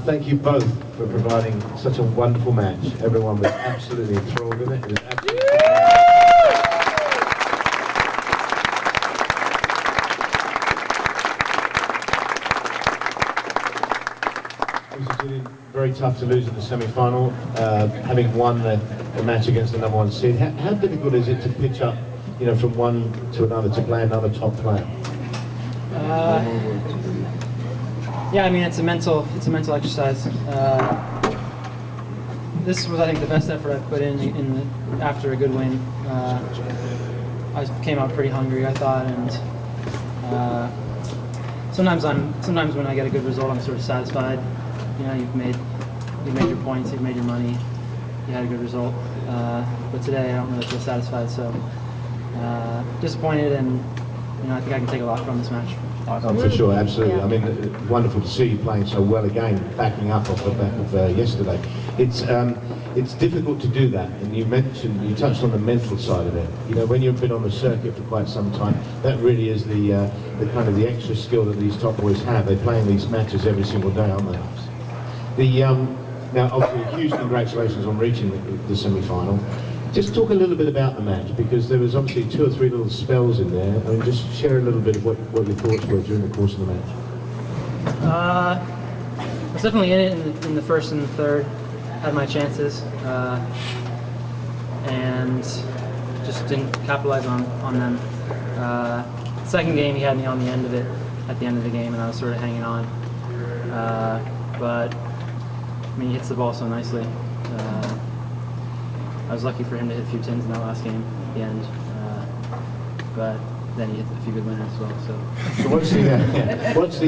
Thank you both for providing such a wonderful match. Everyone was absolutely enthralled in it. It was absolutely Julian, very tough to lose in the semi-final, having won the match against the #1 seed. How difficult is it to pitch up, you know, from one to another to play another top player? Yeah, I mean it's a mental exercise. This was, I think, the best effort I've put in after a good win. I came out pretty hungry, I thought, and sometimes when I get a good result, I'm sort of satisfied. You know, you've made your points, you've made your money, you had a good result. But today I don't really feel satisfied, so disappointed, and you know, I think I can take a lot from this match. Oh, for sure, absolutely. I mean, wonderful to see you playing so well again, backing up off the back of yesterday. It's difficult to do that, and you touched on the mental side of it. You know, when you've been on the circuit for quite some time, that really is the kind of the extra skill that these top boys have. They're playing these matches every single day, aren't they? Now, obviously, huge congratulations on reaching the semi-final. Just talk a little bit about the match, because there was obviously 2 or 3 little spells in there. I mean, just share a little bit of what your thoughts were during the course of the match. I was definitely in it in the first and the third. Had my chances, and just didn't capitalize on them. Second game, he had me on the end of it at the end of the game, and I was sort of hanging on. But I mean, he hits the ball so nicely. I was lucky for him to hit a few tins in that last game at the end, but then he hit a few good winners as well. So what's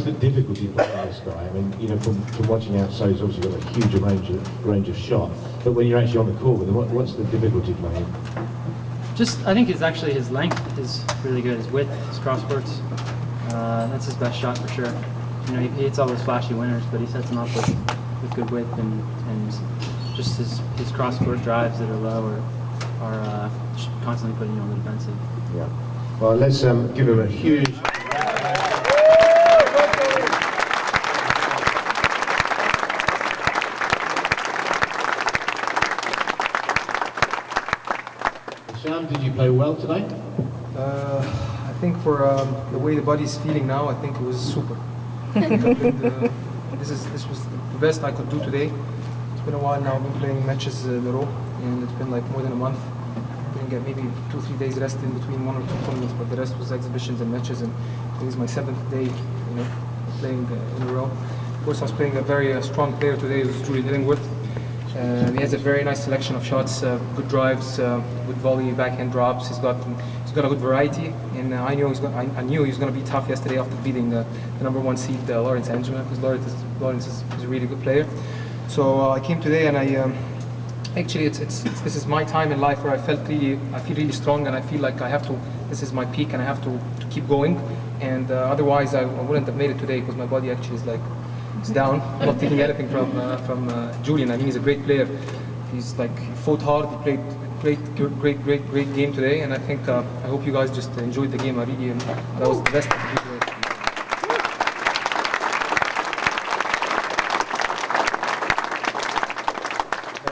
the difficulty playing this guy? I mean, you know, from watching outside, he's obviously got a huge range of shot. But when you're actually on the court with him, what's the difficulty playing? Just, I think his length is really good. His width, his crosscourts, that's his best shot for sure. You know, he hits all those flashy winners, but he sets them up with good width and just his cross-court drives that are low are constantly putting you on the defensive. Yeah. Well, let's give him a huge. Hisham, did you play well today? I think for the way the body's feeling now, I think it was super. This was the best I could do today. It's been a while now. I've been playing matches in a row, and it's been like more than a month. Didn't get maybe 2 or 3 days rest in between 1 or 2 tournaments, but the rest was exhibitions and matches. And it was my 7th day, you know, playing in a row. Of course, I was playing a very strong player today. It was Julian Illingworth. He has a very nice selection of shots, good drives, good volley, backhand drops. He's got a good variety, and I knew he was going to be tough yesterday after beating the #1 seed Lawrence Angela, because Lawrence is a really good player. So I came today, and actually this is my time in life where I feel really strong, and I feel like this is my peak, and I have to keep going. And otherwise I wouldn't have made it today, because my body actually is like, it's down. I'm not taking anything from Julian. I mean, he's a great player. He fought hard. He played great game today, and I think I hope you guys just enjoyed the game. I really, that was the best I could do today.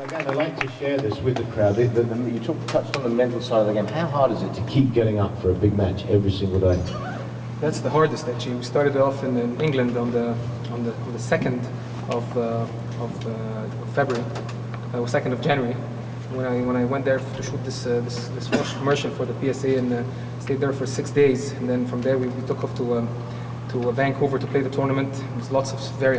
Again, I'd like to share this with the crowd. You touched on the mental side of the game. How hard is it to keep getting up for a big match every single day? That's the hardest, actually. We started off in England on the 2nd of February, 2nd of January, when I went there to shoot this first commercial for the PSA, and stayed there for 6 days, and then from there we took off to Vancouver to play the tournament. It was lots of very